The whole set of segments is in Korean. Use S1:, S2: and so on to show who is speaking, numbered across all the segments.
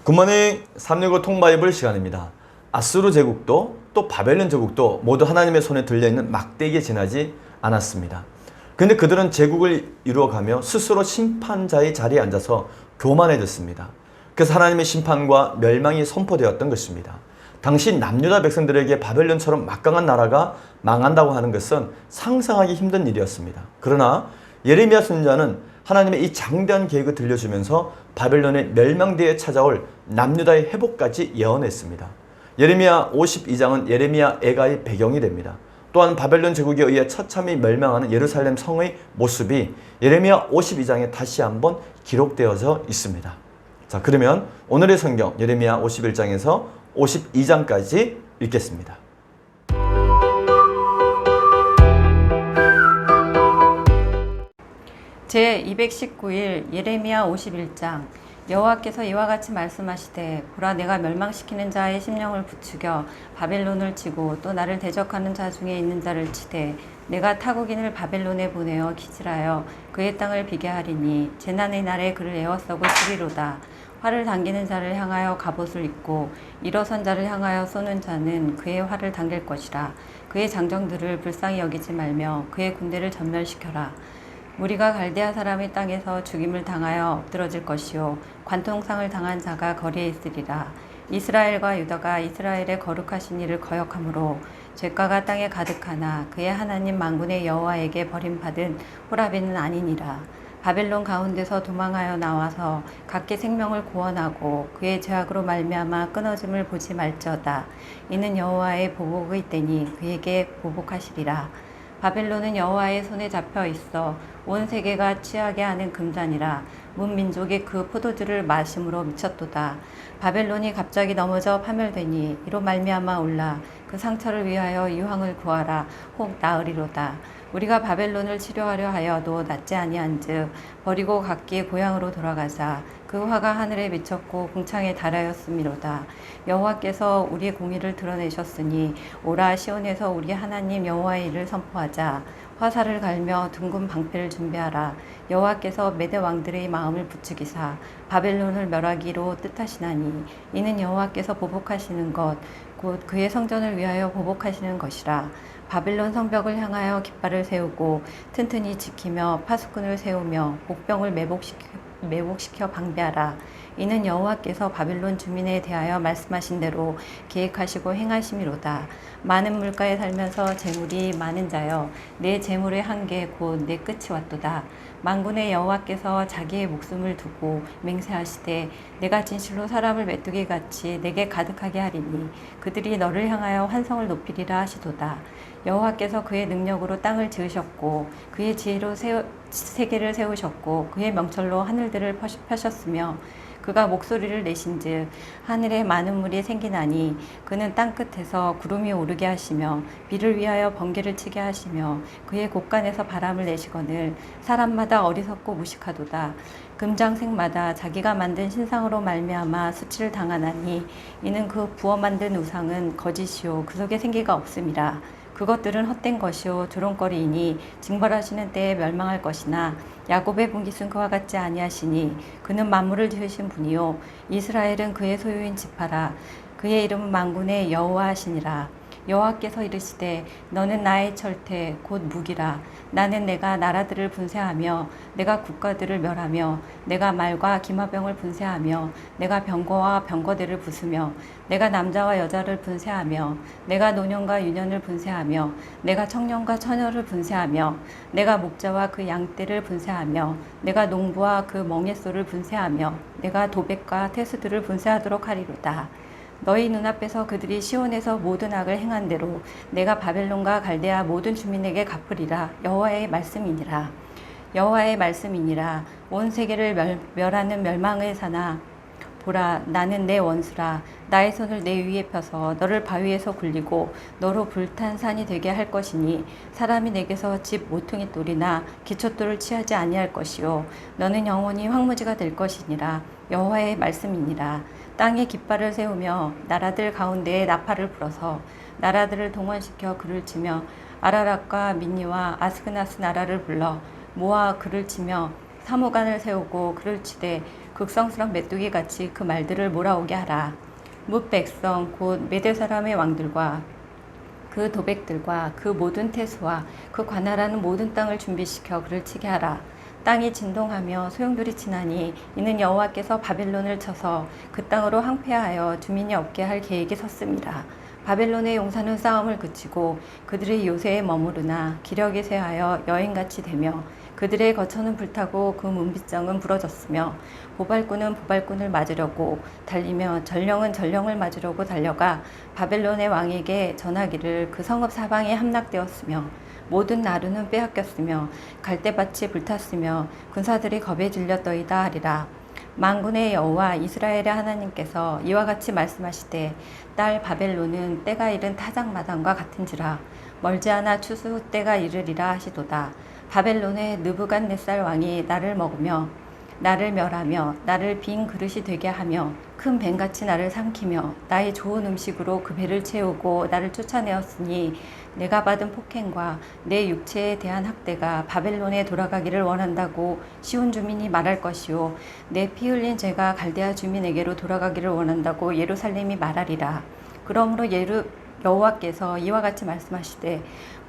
S1: 굿모닝 365 통바이블 시간입니다. 아수르 제국도 또 바벨론 제국도 모두 하나님의 손에 들려있는 막대기에 지나지 않았습니다. 근데 그들은 제국을 이루어가며 스스로 심판자의 자리에 앉아서 교만해졌습니다. 그래서 하나님의 심판과 멸망이 선포되었던 것입니다. 당시 남유다 백성들에게 바벨론처럼 막강한 나라가 망한다고 하는 것은 상상하기 힘든 일이었습니다. 그러나 예레미야 선지자는 하나님의 이 장대한 계획을 들려주면서 바벨론의 멸망대에 찾아올 남유다의 회복까지 예언했습니다. 예레미야 52장은 예레미야 애가의 배경이 됩니다. 또한 바벨론 제국에 의해 처참히 멸망하는 예루살렘 성의 모습이 예레미야 52장에 다시 한번 기록되어져 있습니다. 자, 그러면 오늘의 성경 예레미야 51장에서 52장까지 읽겠습니다.
S2: 제219일 예레미야 51장. 여호와께서 이와 같이 말씀하시되, 보라, 내가 멸망시키는 자의 심령을 부추겨 바벨론을 치고 또 나를 대적하는 자 중에 있는 자를 치되 내가 타국인을 바벨론에 보내어 기질하여 그의 땅을 비게 하리니 재난의 날에 그를 에워싸고 치리로다. 활을 당기는 자를 향하여 갑옷을 입고 일어선 자를 향하여 쏘는 자는 그의 활을 당길 것이라. 그의 장정들을 불쌍히 여기지 말며 그의 군대를 전멸시켜라. 무리가 갈대아 사람의 땅에서 죽임을 당하여 엎드러질 것이요 관통상을 당한 자가 거리에 있으리라. 이스라엘과 유다가 이스라엘의 거룩하신 이를 거역함으로 죄가가 땅에 가득하나 그의 하나님 만군의 여호와에게 버림받은 호라비는 아니니라. 바벨론 가운데서 도망하여 나와서 각기 생명을 구원하고 그의 죄악으로 말미암아 끊어짐을 보지 말지어다. 이는 여호와의 보복의 때니 그에게 보복하시리라. 바벨론은 여호와의 손에 잡혀 있어 온 세계가 취하게 하는 금잔이라. 문민족이 그 포도주를 마심으로 미쳤도다. 바벨론이 갑자기 넘어져 파멸되니 이로 말미암아 올라 그 상처를 위하여 유황을 구하라. 혹 나으리로다. 우리가 바벨론을 치료하려 하여도 낫지 아니한즉 버리고 각기 고향으로 돌아가자. 그 화가 하늘에 미쳤고 궁창에 달하였음이로다. 여호와께서 우리의 공의를 드러내셨으니 오라, 시온에서 우리 하나님 여호와의 일을 선포하자. 화살을 갈며 둥근 방패를 준비하라. 여호와께서 메대 왕들의 마음을 부추기사 바벨론을 멸하기로 뜻하시나니 이는 여호와께서 보복하시는 것 곧 그의 성전을 위하여 보복하시는 것이라. 바벨론 성벽을 향하여 깃발을 세우고 튼튼히 지키며 파수꾼을 세우며 복병을 매복시켜 방비하라. 이는 여호와께서 바벨론 주민에 대하여 말씀하신 대로 계획하시고 행하심이로다. 많은 물가에 살면서 재물이 많은 자여, 내 재물의 한계 곧 내 끝이 왔도다. 만군의 여호와께서 자기의 목숨을 두고 맹세하시되 내가 진실로 사람을 메뚜기 같이 내게 가득하게 하리니 그들이 너를 향하여 환성을 높이리라 하시도다. 여호와께서 그의 능력으로 땅을 지으셨고 그의 지혜로 세계를 세우셨고 그의 명철로 하늘들을 펴셨으며 그가 목소리를 내신즉 하늘에 많은 물이 생기나니 그는 땅끝에서 구름이 오르게 하시며 비를 위하여 번개를 치게 하시며 그의 곳간에서 바람을 내시거늘 사람마다 어리석고 무식하도다. 금장색마다 자기가 만든 신상으로 말미암아 수치를 당하나니 이는 그 부어 만든 우상은 거짓이요 그 속에 생기가 없음이라. 그것들은 헛된 것이요 조롱거리이니 징벌하시는 때에 멸망할 것이나 야곱의 분깃은 그와 같지 아니하시니 그는 만물을 지으신 분이요 이스라엘은 그의 소유인 지파라. 그의 이름은 만군의 여호와시니라. 여호와께서 이르시되 너는 나의 철퇴 곧 무기라. 나는 내가 나라들을 분쇄하며 내가 국가들을 멸하며 내가 말과 기마병을 분쇄하며 내가 병거와 병거대를 부수며 내가 남자와 여자를 분쇄하며 내가 노년과 유년을 분쇄하며 내가 청년과 처녀를 분쇄하며 내가 목자와 그 양떼를 분쇄하며 내가 농부와 그 멍에소를 분쇄하며 내가 도백과 태수들을 분쇄하도록 하리로다. 너희 눈앞에서 그들이 시온에서 모든 악을 행한 대로 내가 바벨론과 갈대아 모든 주민에게 갚으리라. 여호와의 말씀이니라. 여호와의 말씀이니라. 온 세계를 멸하는 멸망의 사나 보라, 나는 내 원수라. 나의 손을 내 위에 펴서 너를 바위에서 굴리고 너로 불탄 산이 되게 할 것이니 사람이 내게서 집 모퉁이 돌이나 기초돌을 취하지 아니할 것이요 너는 영원히 황무지가 될 것이니라. 여호와의 말씀이니라. 땅에 깃발을 세우며 나라들 가운데에 나팔을 불어서 나라들을 동원시켜 그를 치며 아라락과 민니와 아스그나스 나라를 불러 모아 그를 치며 사무관을 세우고 그를 치되 극성스런 메뚜기 같이 그 말들을 몰아오게 하라. 뭇 백성 곧 메대 사람의 왕들과 그 도백들과 그 모든 태수와 그 관할하는 모든 땅을 준비시켜 그를 치게 하라. 땅이 진동하며 소용돌이 치나니 이는 여호와께서 바벨론을 쳐서 그 땅으로 황폐하여 주민이 없게 할 계획이 섰습니다. 바벨론의 용사는 싸움을 그치고 그들의 요새에 머무르나 기력이 쇠하여 여인같이 되며 그들의 거처는 불타고 그 문빗장은 부러졌으며 보발꾼은 보발꾼을 맞으려고 달리며 전령은 전령을 맞으려고 달려가 바벨론의 왕에게 전하기를 그 성읍 사방에 함락되었으며 모든 나루는 빼앗겼으며 갈대밭이 불탔으며 군사들이 겁에 질렸더이다 하리라. 만군의 여호와 이스라엘의 하나님께서 이와 같이 말씀하시되 딸 바벨론은 때가 이른 타작마당과 같은지라 멀지 않아 추수 때가 이르리라 하시도다. 바벨론의 느부갓네살 왕이 나를 먹으며 나를 멸하며 나를 빈 그릇이 되게 하며 큰 뱀같이 나를 삼키며 나의 좋은 음식으로 그 배를 채우고 나를 쫓아내었으니 내가 받은 폭행과 내 육체에 대한 학대가 바벨론에 돌아가기를 원한다고 시온 주민이 말할 것이요 내 피 흘린 죄가 갈대아 주민에게로 돌아가기를 원한다고 예루살렘이 말하리라. 그러므로 여호와께서 이와 같이 말씀하시되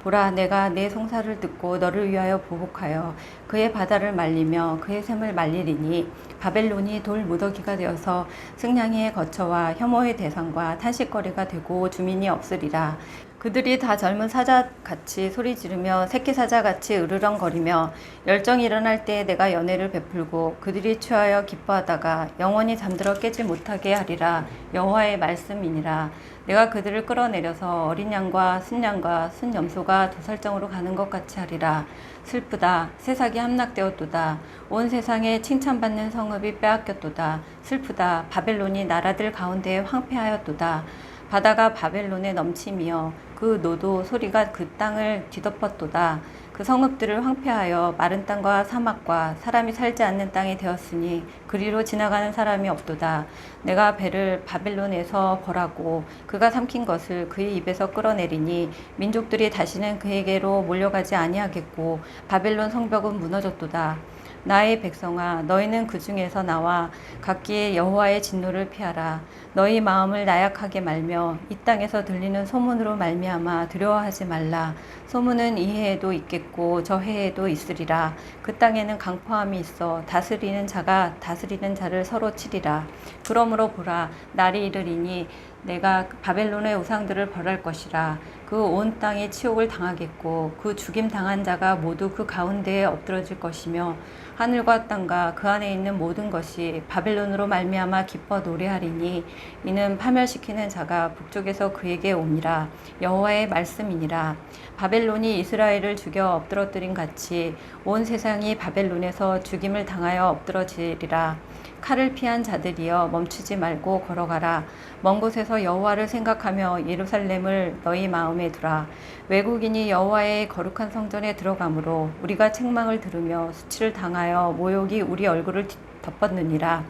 S2: 보라 내가 내 송사를 듣고 너를 위하여 보복하여 그의 바다를 말리며 그의 샘을 말리리니 바벨론이 돌 무더기가 되어서 승냥이의 거처와 혐오의 대상과 탄식거리가 되고 주민이 없으리라. 그들이 다 젊은 사자같이 소리 지르며 새끼 사자같이 으르렁거리며 열정이 일어날 때에 내가 연회를 베풀고 그들이 취하여 기뻐하다가 영원히 잠들어 깨지 못하게 하리라. 여호와의 말씀이니라. 내가 그들을 끌어내려서 어린 양과 순염소가 도살장으로 가는 것 같이 하리라. 슬프다. 세상이 함락되었도다. 온 세상에 칭찬받는 성읍이 빼앗겼도다. 슬프다. 바벨론이 나라들 가운데에 황폐하였도다. 바다가 바벨론에 넘치며 그 노도 소리가 그 땅을 뒤덮었도다. 그 성읍들을 황폐하여 마른 땅과 사막과 사람이 살지 않는 땅이 되었으니 그리로 지나가는 사람이 없도다. 내가 배를 바벨론에서 벌하고 그가 삼킨 것을 그의 입에서 끌어내리니 민족들이 다시는 그에게로 몰려가지 아니하겠고 바벨론 성벽은 무너졌도다. 나의 백성아 너희는 그 중에서 나와 각기의 여호와의 진노를 피하라. 너희 마음을 나약하게 말며 이 땅에서 들리는 소문으로 말미암아 두려워하지 말라. 소문은 이 해에도 있겠고 저 해에도 있으리라. 그 땅에는 강포함이 있어 다스리는 자가 다스리는 자를 서로 치리라. 그러므로 보라 날이 이르리니 내가 바벨론의 우상들을 벌할 것이라. 그 온 땅이 치욕을 당하겠고 그 죽임 당한 자가 모두 그 가운데에 엎드러질 것이며 하늘과 땅과 그 안에 있는 모든 것이 바벨론으로 말미암아 기뻐 노래하리니 이는 파멸시키는 자가 북쪽에서 그에게 옴이라. 여호와의 말씀이니라. 바벨론이 이스라엘을 죽여 엎드러뜨린 같이 온 세상이 바벨론에서 죽임을 당하여 엎드러지리라. 칼을 피한 자들이여 멈추지 말고 걸어가라. 먼 곳에서 여호와를 생각하며 예루살렘을 너희 마음에 두라. 외국인이 여호와의 거룩한 성전에 들어가므로 우리가 책망을 들으며 수치를 당하여 모욕이 우리 얼굴을 덮었느니라.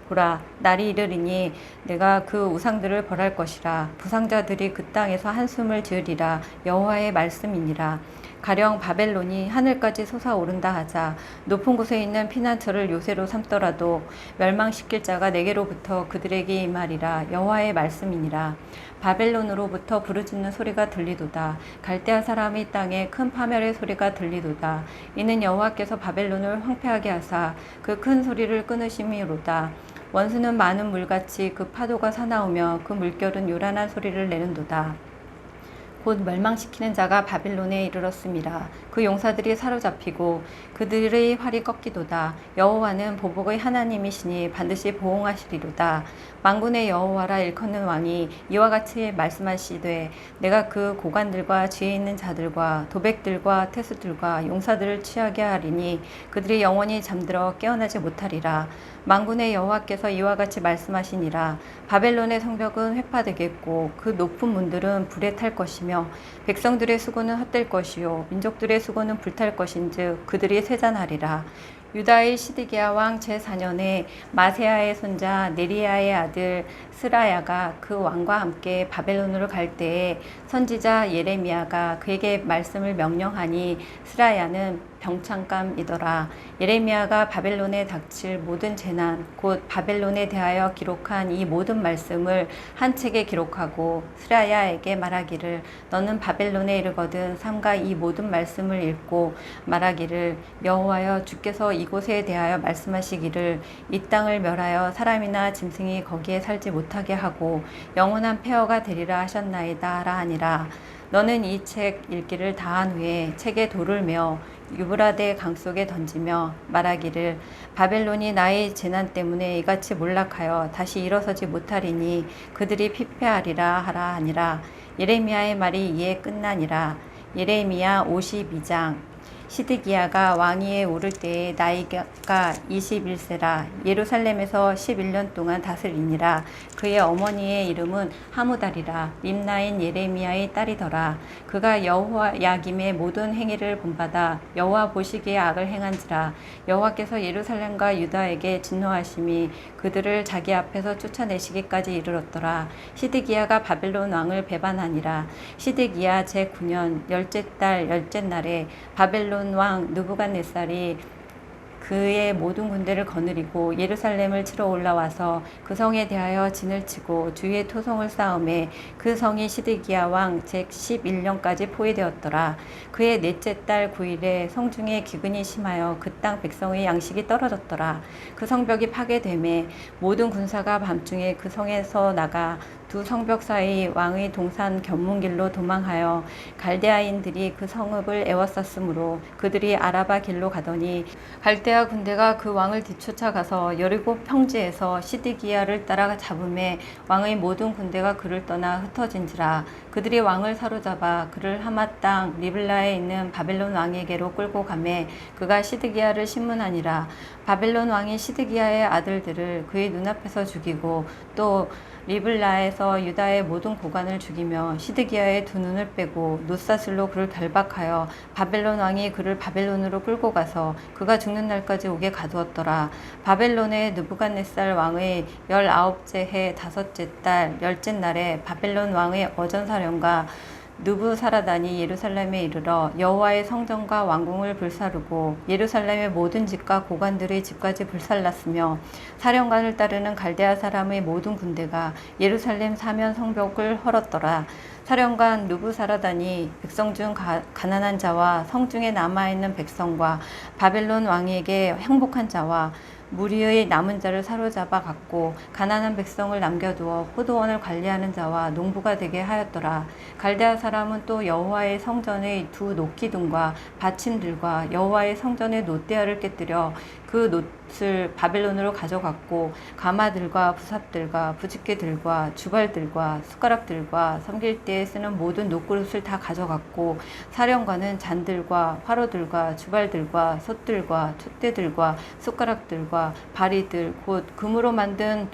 S2: 보라 날이 이르리니 내가 그 우상들을 벌할 것이라. 부상자들이 그 땅에서 한숨을 지으리라. 여호와의 말씀이니라. 가령 바벨론이 하늘까지 솟아오른다 하자 높은 곳에 있는 피난처를 요새로 삼더라도 멸망시킬 자가 내게로부터 그들에게 임하리라. 여호와의 말씀이니라. 바벨론으로부터 부르짖는 소리가 들리도다. 갈대아 사람이 땅에 큰 파멸의 소리가 들리도다. 이는 여호와께서 바벨론을 황폐하게 하사 그 큰 소리를 끊으심이로다. 원수는 많은 물같이 그 파도가 사나우며 그 물결은 요란한 소리를 내는도다. 곧 멸망시키는 자가 바벨론에 이르렀습니다. 그 용사들이 사로잡히고 그들의 활이 꺾이도다. 여호와는 보복의 하나님이시니 반드시 보응하시리로다. 만군의 여호와라 일컫는 왕이 이와 같이 말씀하시되 내가 그 고관들과 지혜 있는 자들과 도백들과 태수들과 용사들을 취하게 하리니 그들이 영원히 잠들어 깨어나지 못하리라. 만군의 여호와께서 이와 같이 말씀하시니라. 바벨론의 성벽은 회파되겠고 그 높은 문들은 불에 탈 것이며 백성들의 수고는 헛될 것이요 민족들의 수고는 불탈 것인즉 그들이 세잔하리라. 유다의 시드기야 왕 제4년에 마세야의 손자 네리야의 아들 스라야가 그 왕과 함께 바벨론으로 갈 때에 선지자 예레미야가 그에게 말씀을 명령하니 스라야는 병창감이더라. 예레미야가 바벨론에 닥칠 모든 재난 곧 바벨론에 대하여 기록한 이 모든 말씀을 한 책에 기록하고 스라야에게 말하기를 너는 바벨론에 이르거든 삼가 이 모든 말씀을 읽고 말하기를 여호와여 주께서 이곳에 대하여 말씀하시기를 이 땅을 멸하여 사람이나 짐승이 거기에 살지 못하게 하고 영원한 폐허가 되리라 하셨나이다 하라 하니라. 너는 이 책 읽기를 다한 후에 책에 돌을 메어 유브라데 강 속에 던지며 말하기를 바벨론이 나의 재난 때문에 이같이 몰락하여 다시 일어서지 못하리니 그들이 피폐하리라 하라 하니라. 예레미야의 말이 이에 끝나니라. 예레미야 52장. 시드기야가 왕위에 오를 때에 나이가 21세라 예루살렘에서 11년 동안 다스리니라. 그의 어머니의 이름은 하무달이라 림나인 예레미야의 딸이더라. 그가 여호야김의 모든 행위를 본받아 여호와 보시기에 악을 행한지라. 여호와께서 예루살렘과 유다에게 진노하심이 그들을 자기 앞에서 쫓아내시기까지 이르렀더라. 시드기야가 바벨론 왕을 배반하니라. 시드기야 제9년 열째 달 열째 날에 바벨론 왕 느부갓네살이 그의 모든 군대를 거느리고 예루살렘을 치러 올라와서 그 성에 대하여 진을 치고 주위에 토성을 쌓음에 그 성이 시드기야 왕 제11년까지 포위되었더라. 그의 넷째 달 9일에 성중에 기근이 심하여 그 땅 백성의 양식이 떨어졌더라. 그 성벽이 파괴되매 모든 군사가 밤중에 그 성에서 나가 두 성벽 사이 왕의 동산 견문길로 도망하여 갈대아인들이 그 성읍을 에워쌌으므로 그들이 아라바 길로 가더니 갈대아 군대가 그 왕을 뒤쫓아가서 여리고 평지에서 시드기야를 따라 잡음에 왕의 모든 군대가 그를 떠나 흩어진지라. 그들이 왕을 사로잡아 그를 하마 땅 리블라에 있는 바벨론 왕에게로 끌고 가매 그가 시드기야를 신문하니라. 바벨론 왕이 시드기야의 아들들을 그의 눈앞에서 죽이고 또 리블라에서 유다의 모든 고관을 죽이며 시드기야의 두 눈을 빼고 놋사슬로 그를 결박하여 바벨론 왕이 그를 바벨론으로 끌고 가서 그가 죽는 날까지 오게 가두었더라. 바벨론의 느부갓네살 왕의 19째 해 5째 달 10째 날에 바벨론 왕의 어전사령과 느부사라단이 예루살렘에 이르러 여호와의 성전과 왕궁을 불사르고 예루살렘의 모든 집과 고관들의 집까지 불살랐으며 사령관을 따르는 갈대아 사람의 모든 군대가 예루살렘 사면 성벽을 헐었더라. 사령관 느부사라단이 백성 중 가난한 자와 성중에 남아있는 백성과 바벨론 왕에게 행복한 자와 무리의 남은 자를 사로잡아 갔고 가난한 백성을 남겨두어 포도원을 관리하는 자와 농부가 되게 하였더라. 갈대아 사람은 또 여호와의 성전의 두 놋기둥과 받침들과 여호와의 성전의 놋대야를 깨뜨려 그 놋을 바벨론으로 가져갔고 가마들과 부삽들과 부집개들과 주발들과 숟가락들과 섬길 때에 쓰는 모든 놋그릇을 다 가져갔고 사령관은 잔들과 화로들과 주발들과 솥들과 촛대들과 숟가락들과 바리들 곧 금으로 만든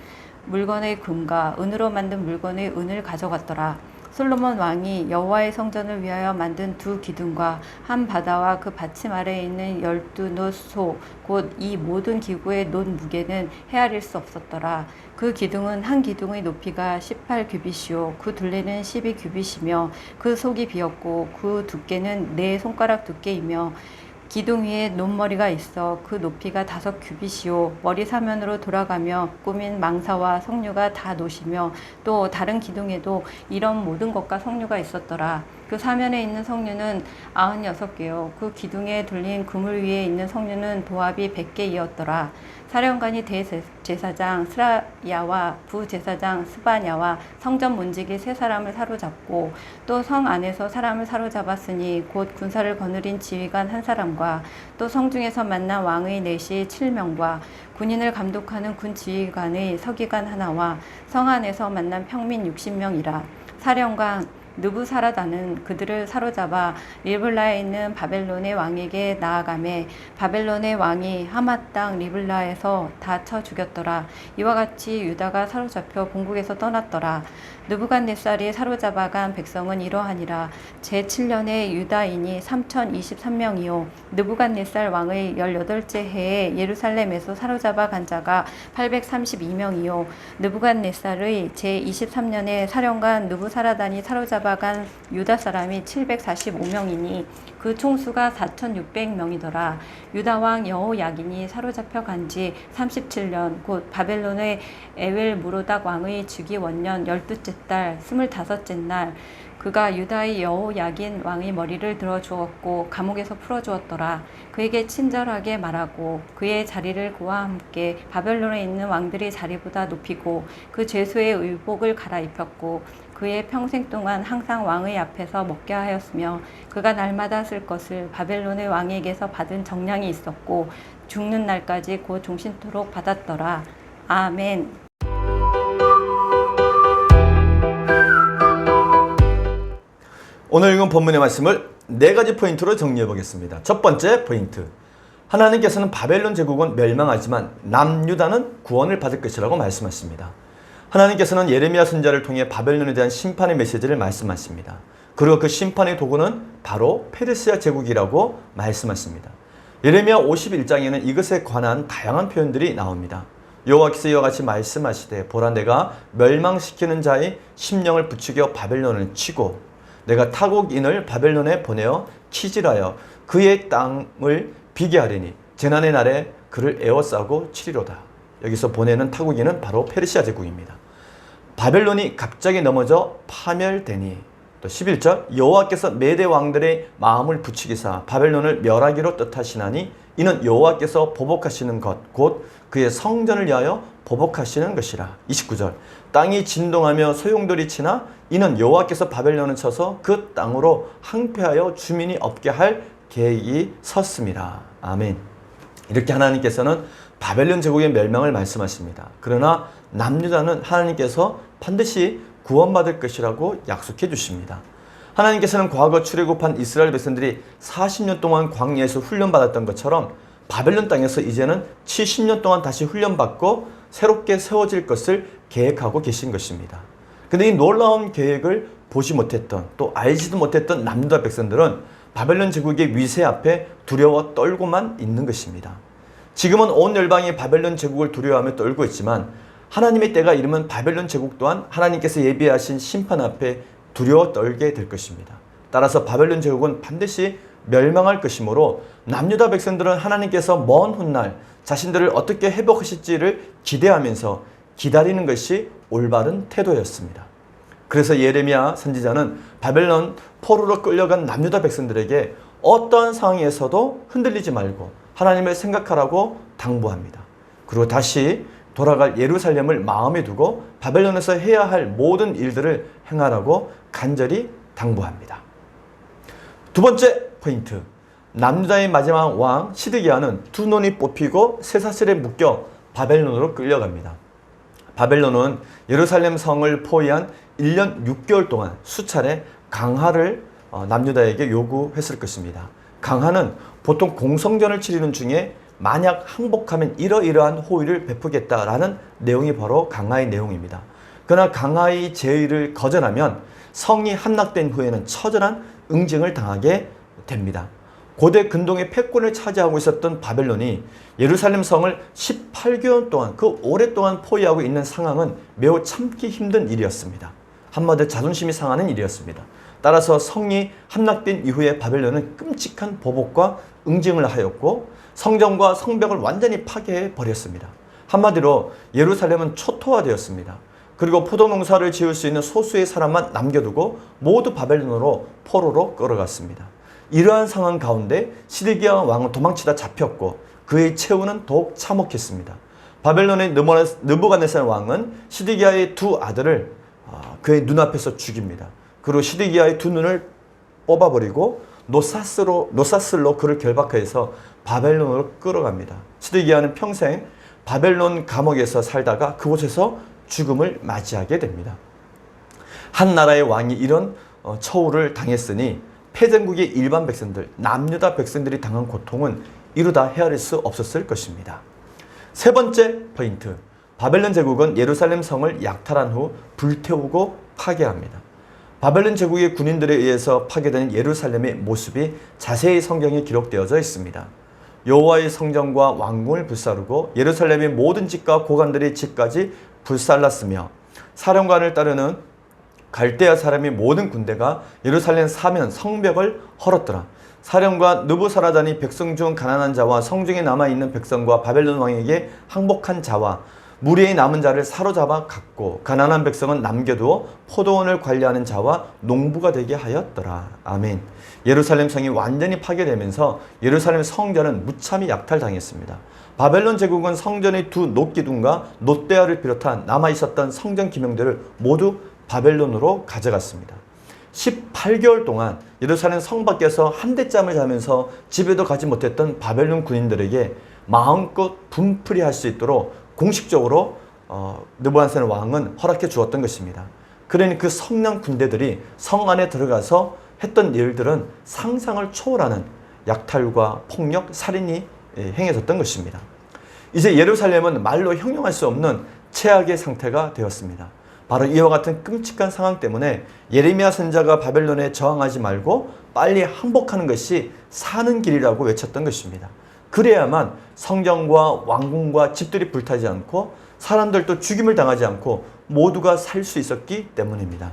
S2: 물건의 금과 은으로 만든 물건의 은을 가져갔더라. 솔로몬 왕이 여호와의 성전을 위하여 만든 두 기둥과 한 바다와 그 받침 아래에 있는 12놋소 곧 이 모든 기구의 놋 무게는 헤아릴 수 없었더라. 그 기둥은 한 기둥의 높이가 18규빗이요 그 둘레는 12규빗이며 그 속이 비었고 그 두께는 4손가락 두께이며 기둥 위에 놋머리가 있어 그 높이가 5규빗이요 머리 사면으로 돌아가며 꾸민 망사와 석류가 다 놋이며 또 다른 기둥에도 이런 모든 것과 석류가 있었더라. 그 사면에 있는 석류는 96개요 그 기둥에 둘린 그물 위에 있는 석류는 도합이 100개이었더라. 사령관이 대제사장 스라야와 부제사장 스바냐와 성전 문지기 3사람을 사로잡고 또 성 안에서 사람을 사로잡았으니 곧 군사를 거느린 지휘관 1사람과 또 성중에서 만난 왕의 내시 7명과 군인을 감독하는 군 지휘관의 서기관 하나와 성 안에서 만난 평민 60명이라. 사령관 느부사라단은 그들을 사로잡아 리블라에 있는 바벨론의 왕에게 나아가매 바벨론의 왕이 하마 땅 리블라에서 다 쳐 죽였더라. 이와 같이 유다가 사로잡혀 본국에서 떠났더라. 느부갓네살이 사로잡아간 백성은 이러하니라. 제7년에 유다인이 3023명이요 느부갓네살 왕의 18째 해에 예루살렘에서 사로잡아간 자가 832명이요 느부갓네살의 제23년에 사령관 느부사라단이 사로잡아 잡아간 유다 사람이 745명이니 그 총수가 4,600명이더라. 유다 왕 여호야긴이 사로잡혀 간 지 37년 곧 바벨론의 에웰 무로닥 왕의 즉위 원년 12째 달 25째 날 그가 유다의 여호야긴 왕의 머리를 들어 주었고 감옥에서 풀어 주었더라. 그에게 친절하게 말하고 그의 자리를 그와 함께 바벨론에 있는 왕들의 자리보다 높이고 그 죄수의 의복을 갈아입혔고 그의 평생 동안 항상 왕의 앞에서 먹게 하였으며 그가 날마다 쓸 것을 바벨론의 왕에게서 받은 정량이 있었고 죽는 날까지 곧 종신토록 받았더라. 아멘.
S1: 오늘 읽은 본문의 말씀을 4가지 포인트로 정리해 보겠습니다. 첫 번째 포인트. 하나님께서는 바벨론 제국은 멸망하지만 남유다는 구원을 받을 것이라고 말씀하십니다. 하나님께서는 예레미야 선지자를 통해 바벨론에 대한 심판의 메시지를 말씀하십니다. 그리고 그 심판의 도구는 바로 페르시아 제국이라고 말씀하십니다. 예레미야 51장에는 이것에 관한 다양한 표현들이 나옵니다. 여호와께서 이와 같이 말씀하시되 보라 내가 멸망시키는 자의 심령을 부추겨 바벨론을 치고 내가 타국인을 바벨론에 보내어 키질하여 그의 땅을 비게 하리니 재난의 날에 그를 에워싸고 치리로다. 여기서 보내는 타국인은 바로 페르시아 제국입니다. 바벨론이 갑자기 넘어져 파멸되니 또 11절 여호와께서 메대 왕들의 마음을 부추기사 바벨론을 멸하기로 뜻하시나니 이는 여호와께서 보복하시는 것 곧 그의 성전을 위하여 보복하시는 것이라. 29절 땅이 진동하며 소용돌이 치나 이는 여호와께서 바벨론을 쳐서 그 땅으로 항폐하여 주민이 없게 할 계획이 섰습니다. 아멘. 이렇게 하나님께서는 바벨론 제국의 멸망을 말씀하십니다. 그러나 남유다는 하나님께서 반드시 구원받을 것이라고 약속해 주십니다. 하나님께서는 과거 출애굽한 이스라엘 백성들이 40년 동안 광야에서 훈련받았던 것처럼 바벨론 땅에서 이제는 70년 동안 다시 훈련받고 새롭게 세워질 것을 계획하고 계신 것입니다. 근데 이 놀라운 계획을 보지 못했던 또 알지도 못했던 남유다 백성들은 바벨론 제국의 위세 앞에 두려워 떨고만 있는 것입니다. 지금은 온 열방이 바벨론 제국을 두려워하며 떨고 있지만 하나님의 때가 이르면 바벨론 제국 또한 하나님께서 예비하신 심판 앞에 두려워 떨게 될 것입니다. 따라서 바벨론 제국은 반드시 멸망할 것이므로 남유다 백성들은 하나님께서 먼 훗날 자신들을 어떻게 회복하실지를 기대하면서 기다리는 것이 올바른 태도였습니다. 그래서 예레미야 선지자는 바벨론 포로로 끌려간 남유다 백성들에게 어떠한 상황에서도 흔들리지 말고 하나님을 생각하라고 당부합니다. 그리고 다시 돌아갈 예루살렘을 마음에 두고 바벨론에서 해야 할 모든 일들을 행하라고 간절히 당부합니다. 두 번째 포인트. 남유다의 마지막 왕 시드기야는 두 눈이 뽑히고 쇠사슬에 묶여 바벨론으로 끌려갑니다. 바벨론은 예루살렘 성을 포위한 1년 6개월 동안 수차례 강화를 남유다에게 요구했을 것입니다. 강화는 보통 공성전을 치르는 중에 만약 항복하면 이러이러한 호의를 베푸겠다라는 내용이 바로 강화의 내용입니다. 그러나 강화의 제의를 거절하면 성이 함락된 후에는 처절한 응징을 당하게 됩니다. 고대 근동의 패권을 차지하고 있었던 바벨론이 예루살렘 성을 18개월 동안 그 오랫동안 포위하고 있는 상황은 매우 참기 힘든 일이었습니다. 한마디로 자존심이 상하는 일이었습니다. 따라서 성이 함락된 이후에 바벨론은 끔찍한 보복과 응징을 하였고 성전과 성벽을 완전히 파괴해 버렸습니다. 한마디로 예루살렘은 초토화되었습니다. 그리고 포도농사를 지을 수 있는 소수의 사람만 남겨두고 모두 바벨론으로 포로로 끌어갔습니다. 이러한 상황 가운데 시드기야 왕은 도망치다 잡혔고 그의 최후는 더욱 참혹했습니다. 바벨론의 느부갓네살 왕은 시드기야의 두 아들을 그의 눈앞에서 죽입니다. 그리고 시드기야의 두 눈을 뽑아버리고 노사슬로 그를 결박해서 바벨론으로 끌어갑니다. 시드기야는 평생 바벨론 감옥에서 살다가 그곳에서 죽음을 맞이하게 됩니다. 한 나라의 왕이 이런 처우를 당했으니 패전국의 일반 백성들, 남유다 백성들이 당한 고통은 이루다 헤아릴 수 없었을 것입니다. 세 번째 포인트. 바벨론 제국은 예루살렘 성을 약탈한 후 불태우고 파괴합니다. 바벨론 제국의 군인들에 의해서 파괴된 예루살렘의 모습이 자세히 성경에 기록되어져 있습니다. 여호와의 성전과 왕궁을 불사르고 예루살렘의 모든 집과 고관들의 집까지 불살랐으며 사령관을 따르는 갈대아 사람이 모든 군대가 예루살렘 사면 성벽을 헐었더라. 사령관 느부사라단이 백성 중 가난한 자와 성중에 남아있는 백성과 바벨론 왕에게 항복한 자와 무리의 남은 자를 사로잡아 갔고 가난한 백성은 남겨두어 포도원을 관리하는 자와 농부가 되게 하였더라. 아멘. 예루살렘 성이 완전히 파괴되면서 예루살렘 성전은 무참히 약탈당했습니다. 바벨론 제국은 성전의 두 놋기둥과 놋대야를 비롯한 남아있었던 성전 기명들을 모두 바벨론으로 가져갔습니다. 18개월 동안 예루살렘 성 밖에서 한대짬을 자면서 집에도 가지 못했던 바벨론 군인들에게 마음껏 분풀이할 수 있도록 공식적으로 느부갓네살 왕은 허락해 주었던 것입니다. 그러니 그 성난 군대들이 성 안에 들어가서 했던 일들은 상상을 초월하는 약탈과 폭력, 살인이 행해졌던 것입니다. 이제 예루살렘은 말로 형용할 수 없는 최악의 상태가 되었습니다. 바로 이와 같은 끔찍한 상황 때문에 예레미야 선지자가 바벨론에 저항하지 말고 빨리 항복하는 것이 사는 길이라고 외쳤던 것입니다. 그래야만 성전과 왕궁과 집들이 불타지 않고 사람들도 죽임을 당하지 않고 모두가 살 수 있었기 때문입니다.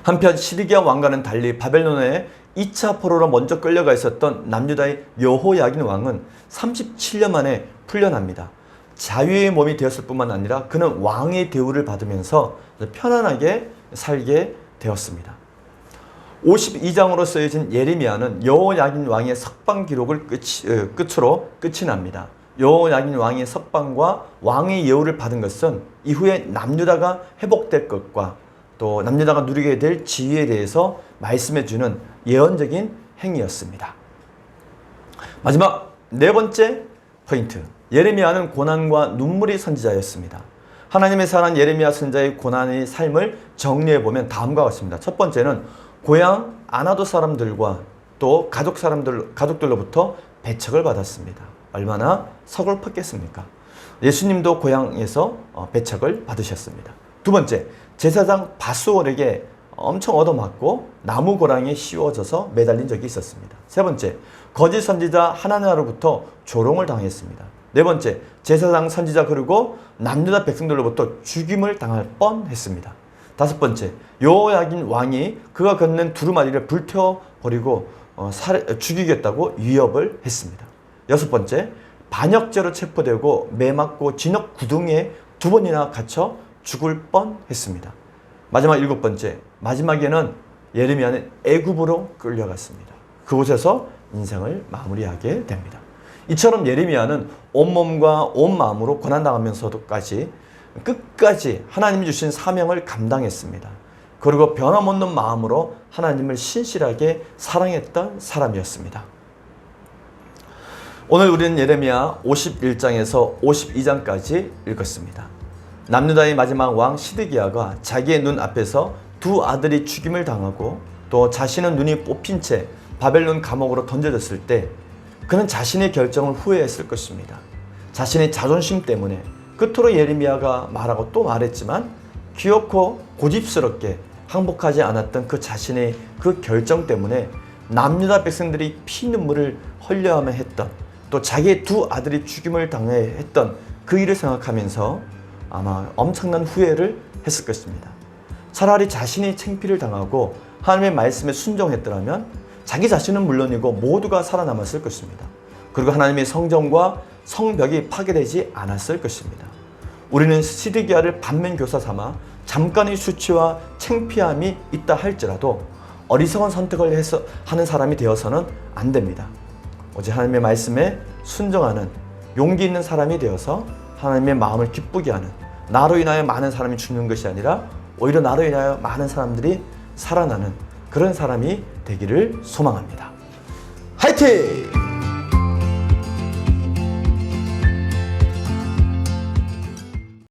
S1: 한편 시드기야 왕과는 달리 바벨론에 2차 포로로 먼저 끌려가 있었던 남유다의 여호야긴 왕은 37년 만에 풀려납니다. 자유의 몸이 되었을 뿐만 아니라 그는 왕의 대우를 받으면서 편안하게 살게 되었습니다. 52장으로 쓰여진 예레미야는 여호야긴 왕의 석방 기록을 끝으로 끝이 납니다. 여호야긴 왕의 석방과 왕의 예우를 받은 것은 이후에 남유다가 회복될 것과 또 남유다가 누리게 될 지위에 대해서 말씀해 주는 예언적인 행위였습니다. 마지막 네 번째 포인트. 예레미야는 고난과 눈물의 선지자였습니다. 하나님의 사랑 예레미야 선지자의 고난의 삶을 정리해 보면 다음과 같습니다. 첫 번째는 고향 아나도 사람들과 또 가족들로부터 배척을 받았습니다. 얼마나 서글펐겠습니까? 예수님도 고향에서 배척을 받으셨습니다. 두 번째, 제사장 바수올에게 엄청 얻어맞고 나무 고랑에 씌워져서 매달린 적이 있었습니다. 세 번째, 거짓 선지자 하나냐로부터 조롱을 당했습니다. 네 번째, 제사장 선지자 그리고 남유다 백성들로부터 죽임을 당할 뻔했습니다. 다섯 번째, 여호야긴 왕이 그가 걷는 두루마리를 불태워버리고 죽이겠다고 위협을 했습니다. 여섯 번째, 반역죄로 체포되고 매맞고 진흙 구덩이에 2번이나 갇혀 죽을 뻔했습니다. 마지막 일곱 번째, 마지막에는 예레미야는 애굽으로 끌려갔습니다. 그곳에서 인생을 마무리하게 됩니다. 이처럼 예레미야는 온몸과 온 마음으로 고난당하면서도까지 끝까지 하나님이 주신 사명을 감당했습니다. 그리고 변함없는 마음으로 하나님을 신실하게 사랑했던 사람이었습니다. 오늘 우리는 예레미야 51장에서 52장까지 읽었습니다. 남유다의 마지막 왕 시드기야가 자기의 눈 앞에서 두 아들이 죽임을 당하고 또 자신은 눈이 뽑힌 채 바벨론 감옥으로 던져졌을 때 그는 자신의 결정을 후회했을 것입니다. 자신의 자존심 때문에 끝으로 예레미야가 말하고 또 말했지만 귀엽고 고집스럽게 항복하지 않았던 그 자신의 그 결정 때문에 남유다 백성들이 피눈물을 흘려야만 했던 또 자기의 두 아들이 죽임을 당해 했던 그 일을 생각하면서 아마 엄청난 후회를 했을 것입니다. 차라리 자신이 창피를 당하고 하나님의 말씀에 순종했더라면 자기 자신은 물론이고 모두가 살아남았을 것입니다. 그리고 하나님의 성전과 성벽이 파괴되지 않았을 것입니다. 우리는 시드기야를 반면교사 삼아 잠깐의 수치와 창피함이 있다 할지라도 어리석은 선택을 하는 사람이 되어서는 안 됩니다. 오직 하나님의 말씀에 순종하는 용기 있는 사람이 되어서 하나님의 마음을 기쁘게 하는, 나로 인하여 많은 사람이 죽는 것이 아니라 오히려 나로 인하여 많은 사람들이 살아나는 그런 사람이 되기를 소망합니다. 화이팅!